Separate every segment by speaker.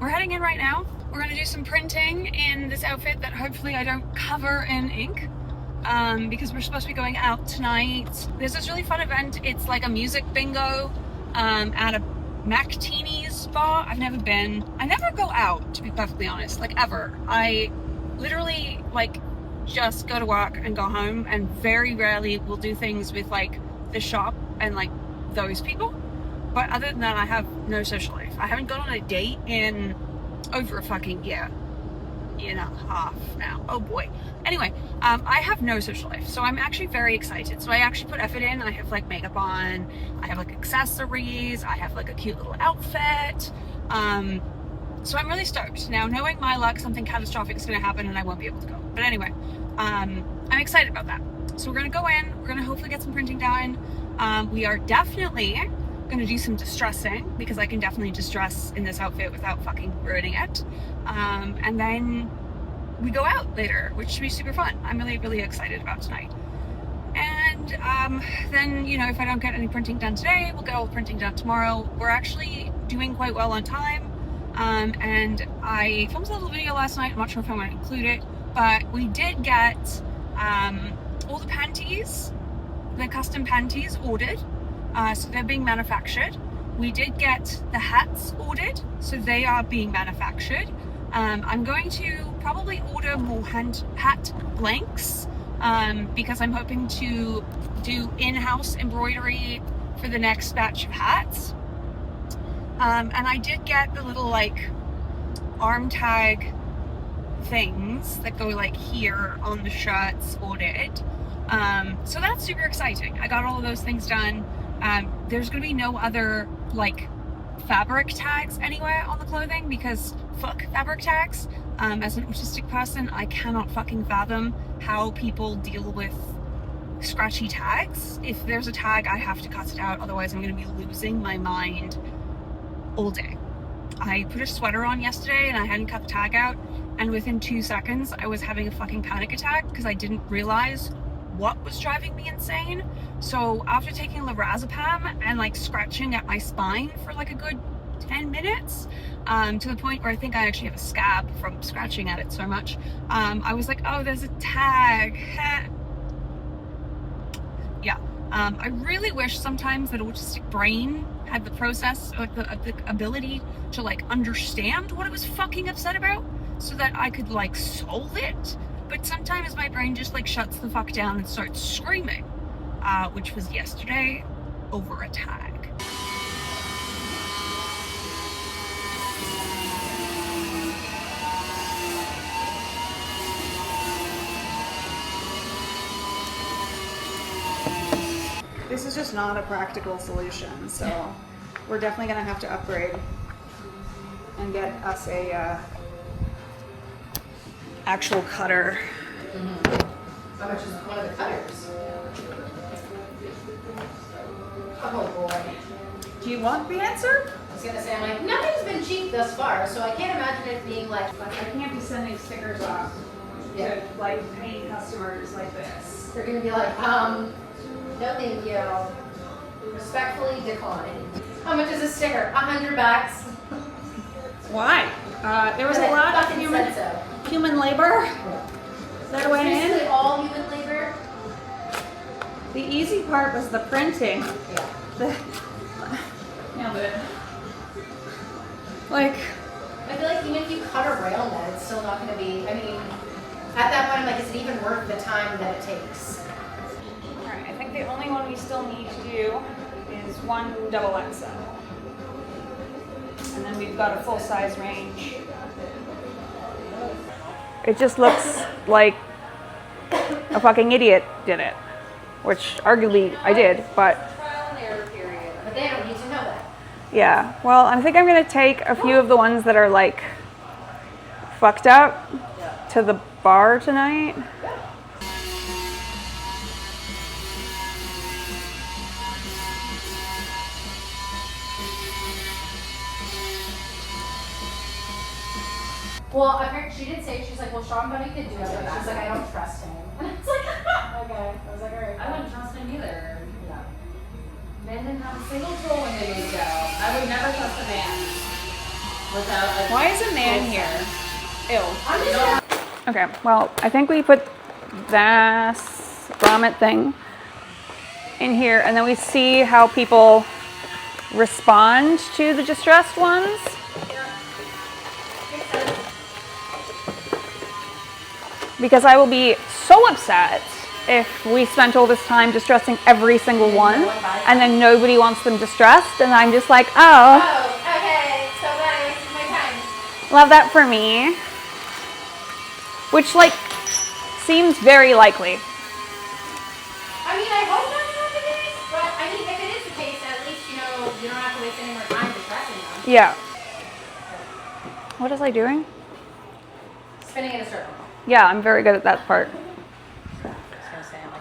Speaker 1: we're heading in right now. We're gonna do some printing in this outfit that hopefully I don't cover in ink. Because we're supposed to be going out tonight. There's this really fun event. It's like a music bingo at a Mactini's bar. I've never been. I never go out, to be perfectly honest, like ever. I literally like just go to work and go home, and very rarely will do things with like the shop and like those people. But other than that, I have no social life. I haven't gone on a date in over a fucking year and a half now. Oh boy. Anyway, I have no social life, so I'm actually very excited. So I actually put effort in. I have like makeup on, I have like accessories, I have like a cute little outfit. So I'm really stoked. Now, knowing my luck, something catastrophic is gonna happen and I won't be able to go. But anyway, I'm excited about that. So we're gonna go in, we're gonna hopefully get some printing done. We are definitely gonna do some distressing, because I can definitely distress in this outfit without fucking ruining it. And then we go out later, which should be super fun. I'm really, really excited about tonight. And then, you know, if I don't get any printing done today, we'll get all the printing done tomorrow. We're actually doing quite well on time. And I filmed a little video last night. I'm not sure if I'm going to include it, but we did get all the panties, the custom panties ordered. So they're being manufactured. We did get the hats ordered, so they are being manufactured. I'm going to probably order more hat blanks because I'm hoping to do in-house embroidery for the next batch of hats. And I did get the little like arm tag things that go like here on the shirts ordered. So that's super exciting. I got all of those things done. There's gonna be no other like fabric tags anywhere on the clothing, because fuck fabric tags. As an autistic person, I cannot fucking fathom how people deal with scratchy tags. If there's a tag, I have to cut it out, otherwise I'm gonna be losing my mind all day. I put a sweater on yesterday and I hadn't cut the tag out, and within 2 seconds I was having a fucking panic attack because I didn't realize what was driving me insane. So after taking lorazepam and like scratching at my spine for like a good 10 minutes, to the point where I think I actually have a scab from scratching at it so much, I was like, oh, there's a tag. Yeah. I really wish sometimes that autistic brain had the process, or the ability to like understand what it was fucking upset about, so that I could like solve it. But sometimes my brain just like shuts the fuck down and starts screaming, which was yesterday over a tag. This is just not a practical solution, so we're definitely gonna have to upgrade and get us a actual cutter.
Speaker 2: Mm-hmm. How much is one of the cutters? Oh boy.
Speaker 1: Do you want the answer?
Speaker 2: I was gonna say, I'm like, nothing's been cheap thus far, so I can't imagine it being like.
Speaker 1: I can't be sending stickers off to like paying customers like this.
Speaker 2: They're gonna be like, no thank you. Respectfully decline. How much is a sticker? $100.
Speaker 1: Why? There was a lot of human labor that went in.
Speaker 2: Basically all human labor.
Speaker 1: The easy part was the printing.
Speaker 2: Yeah.
Speaker 1: Nailed it. Like,
Speaker 2: I feel like even if you cut a rail net, it's still not gonna be, I mean, at that point I'm like, is it even worth the time that it takes?
Speaker 1: alright, I think the only one we still need to do is one XXL. And then we've got a full size range. It just looks like a fucking idiot did it, which arguably I did, but
Speaker 2: Trial and error period. But they don't need to know that.
Speaker 1: yeah. Well, I think I'm gonna take a few of the ones that are like fucked up to the bar tonight.
Speaker 2: Well, apparently she did say, she's like, well, Sean Bunny could do it. She's like, I don't trust him. And I was like, okay. I was like, all right.
Speaker 3: I wouldn't trust him either.
Speaker 2: Yeah.
Speaker 3: Men didn't have a single tool when they moved out. I would never trust a man.
Speaker 2: without like.
Speaker 1: Why is a man here? Ew.
Speaker 2: I'm just
Speaker 1: Okay, well, I think we put this grommet thing in here, and then we see how people respond to the distressed ones. Because I will be so upset if we spent all this time distressing every single one, and then nobody wants them distressed, and I'm just like, oh.
Speaker 2: Oh, okay, so glad I wasted my time.
Speaker 1: Love that for me. Which, like, seems very likely.
Speaker 2: I mean, I hope that's not the case, but I mean, if it is the case, at least, you know, you don't have to waste any more time distressing them.
Speaker 1: Yeah. What was I doing?
Speaker 2: Spinning in a circle.
Speaker 1: Yeah, I'm very good at that part.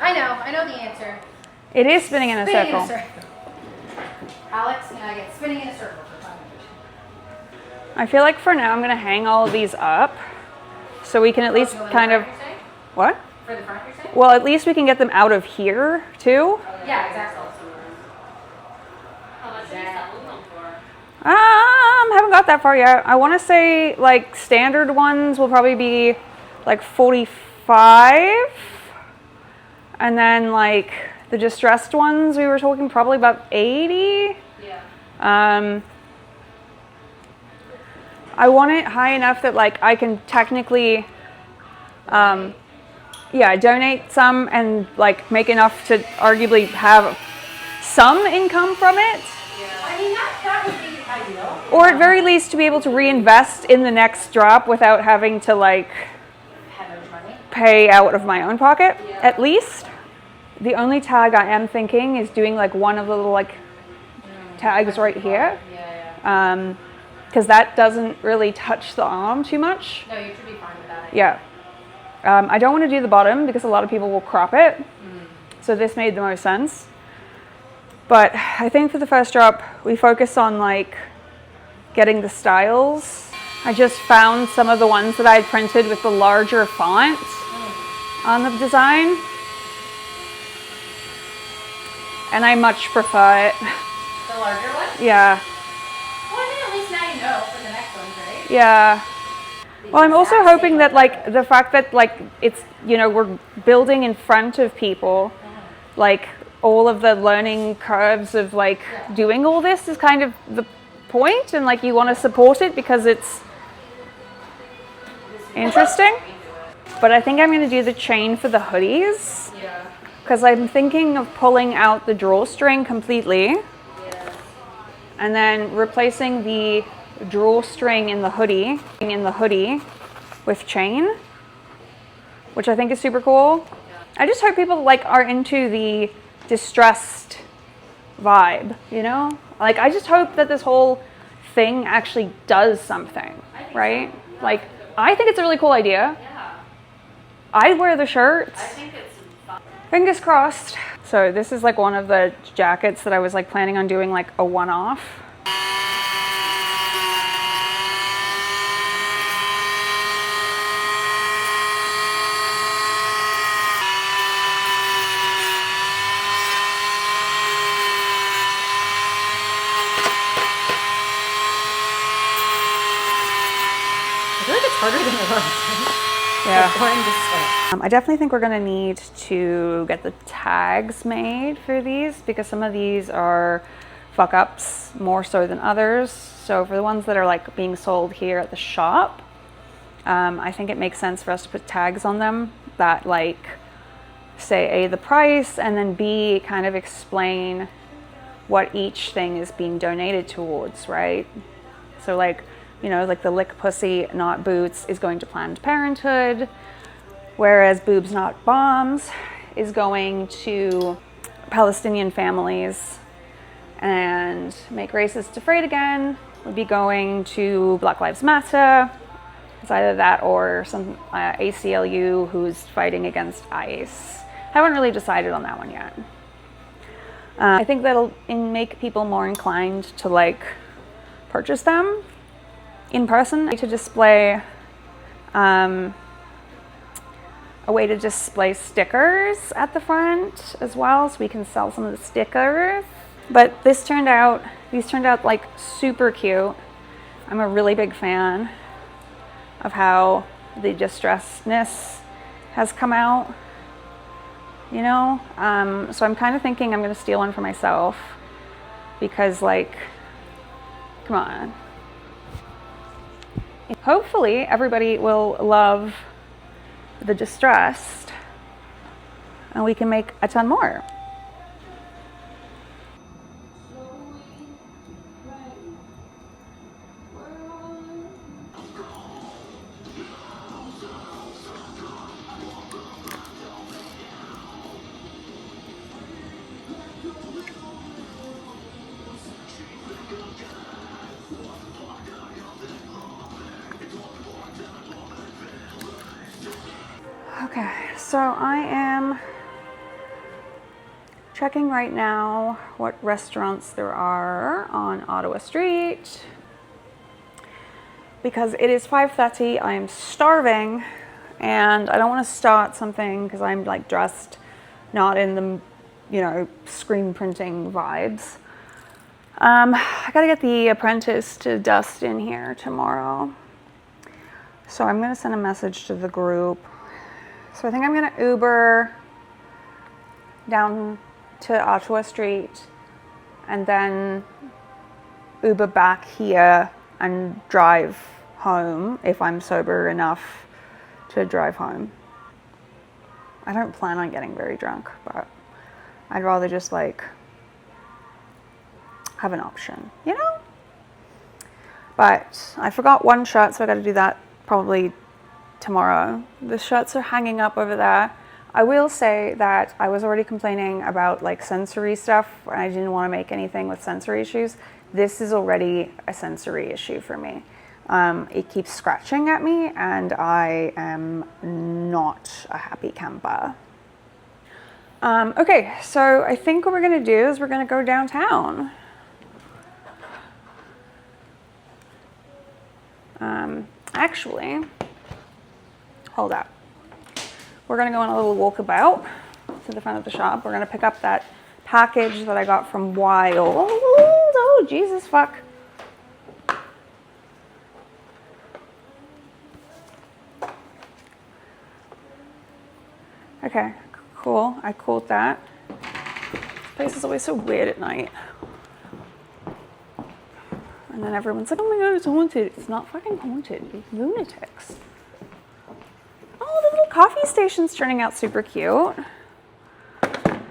Speaker 2: I know the answer.
Speaker 1: It is spinning in a
Speaker 2: Spinning
Speaker 1: circle.
Speaker 2: in a circle. Alex, can I get spinning in a circle for 5 minutes?
Speaker 1: I feel like for now I'm going to hang all of these up so we can at least kind of... What?
Speaker 2: For the front, you're saying?
Speaker 1: Well, at least we can get them out of here, too.
Speaker 2: Yeah, exactly.
Speaker 1: Haven't got that far yet. I want to say, like, standard ones will probably be, like, 45. And then, like, the distressed ones, we were talking probably about 80.
Speaker 2: Yeah.
Speaker 1: I want it high enough that, like, I can technically, yeah, donate some and, like, make enough to arguably have some income from it.
Speaker 2: I mean, that would be ideal.
Speaker 1: Or at very least to be able to reinvest in the next drop without having to, like, pay out of my own pocket, at least. The only tag I am thinking is doing, like, one of the little, like, tags right here.
Speaker 2: Yeah.
Speaker 1: Because that doesn't really touch the arm too much.
Speaker 2: No, you should be fine with that.
Speaker 1: Yeah. I don't want to do the bottom because a lot of people will crop it. So this made the most sense. But I think for the first drop, we focus on, like, getting the styles. I just found some of the ones that I had printed with the larger font on the design. And I much prefer it.
Speaker 2: The larger one?
Speaker 1: Yeah.
Speaker 2: Well, I mean, at least now you know for the next ones, right?
Speaker 1: Yeah. Well, I'm also hoping that, like, the fact that, like, it's, you know, we're building in front of people, like, all of the learning curves of, like, doing all this is kind of the point, and, like, you want to support it because it's interesting. But I think I'm going to do the chain for the hoodies.
Speaker 2: Yeah.
Speaker 1: Because I'm thinking of pulling out the drawstring completely.
Speaker 2: Yeah.
Speaker 1: And then replacing the drawstring in the hoodie with chain, which I think is super cool. I just hope people, like, are into the distressed vibe, you know? Like, I just hope that this whole thing actually does something, right? Like, I think it's a really cool idea.
Speaker 2: Yeah.
Speaker 1: I'd wear the shirts.
Speaker 2: I think it's fun.
Speaker 1: Fingers crossed. So this is, like, one of the jackets that I was, like, planning on doing, like, a one-off.
Speaker 2: I feel like it's harder than it was.
Speaker 1: Yeah. I definitely think we're gonna need to get the tags made for these because some of these are fuck ups more so than others. So for the ones that are, like, being sold here at the shop, I think it makes sense for us to put tags on them that, like, say A, the price, and then B, kind of explain what each thing is being donated towards, right? So, like, you know, like the Lick Pussy Not Boots is going to Planned Parenthood, whereas Boobs Not Bombs is going to Palestinian families, and Make Racist Afraid Again would be going to Black Lives Matter. It's either that or some ACLU who's fighting against ICE. Haven't really decided on that one yet. I think that'll make people more inclined to, like, purchase them in person, to display a way to display stickers at the front as well, so we can sell some of the stickers. But these turned out like super cute. I'm a really big fan of how the distressedness has come out, you know? So I'm kind of thinking I'm gonna steal one for myself because, like, come on. Hopefully everybody will love the distressed and we can make a ton more. Okay, so I am checking right now what restaurants there are on Ottawa Street because it is 5:30. I am starving and I don't want to start something because I'm like dressed not in the, you know, screen printing vibes. I gotta get the apprentice to dust in here tomorrow. So I'm gonna send a message to the group. So I think I'm gonna Uber down to Ottawa Street and then Uber back here and drive home if I'm sober enough to drive home. I don't plan on getting very drunk, but I'd rather just like have an option, you know? But I forgot one shirt, so I gotta do that probably tomorrow. The shirts are hanging up over there. I will say that I was already complaining about like sensory stuff and I didn't want to make anything with sensory issues. This is already a sensory issue for me. It keeps scratching at me and I am not a happy camper. Okay, so I think what we're gonna do is we're gonna go downtown. Actually, hold up. We're gonna go on a little walkabout to the front of the shop. We're gonna pick up that package that I got from Wild. Oh, Jesus fuck. Okay, cool. I cooled that. This place is always so weird at night. And then everyone's like, oh my God, it's haunted. It's not fucking haunted. It's lunatics. Oh, the little coffee station's turning out super cute. I'm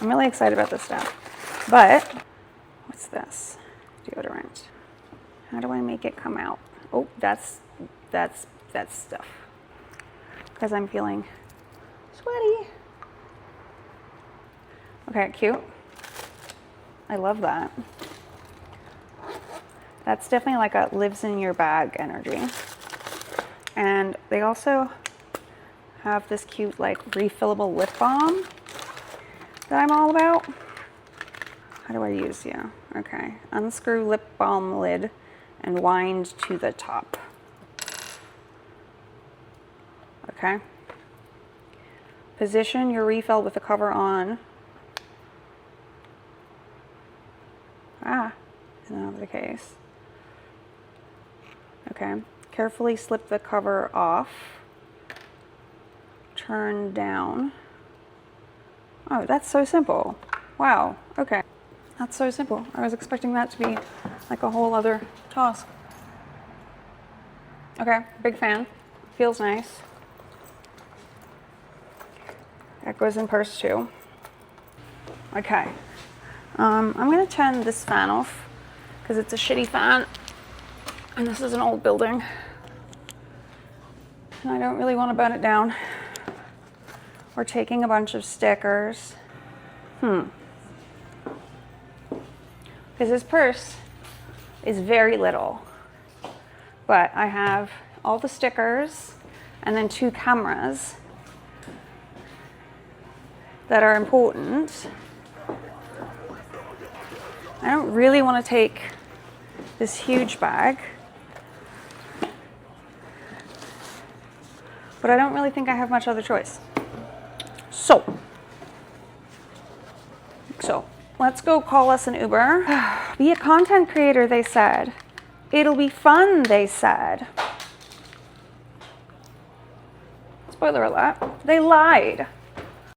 Speaker 1: really excited about this stuff. But, what's this? Deodorant. How do I make it come out? Oh, that's stuff. Because I'm feeling sweaty. Okay, cute. I love that. That's definitely like a lives in your bag energy. And they also have this cute like refillable lip balm that I'm all about. How do I use you? Okay, unscrew lip balm lid and wind to the top. Okay. Position your refill with the cover on. Ah, isn't that the case? Okay, carefully slip the cover off. Turn down. Oh, that's so simple. Wow, okay. That's so simple. I was expecting that to be like a whole other task. Okay, big fan. Feels nice. That goes in purse too. Okay. I'm gonna turn this fan off because it's a shitty fan. And this is an old building. And I don't really want to burn it down. We're taking a bunch of stickers. Because this purse is very little. But I have all the stickers and then 2 cameras that are important. I don't really want to take this huge bag. But I don't really think I have much other choice. So let's go call us an Uber. Be a content creator, they said. It'll be fun, they said. Spoiler alert, they lied.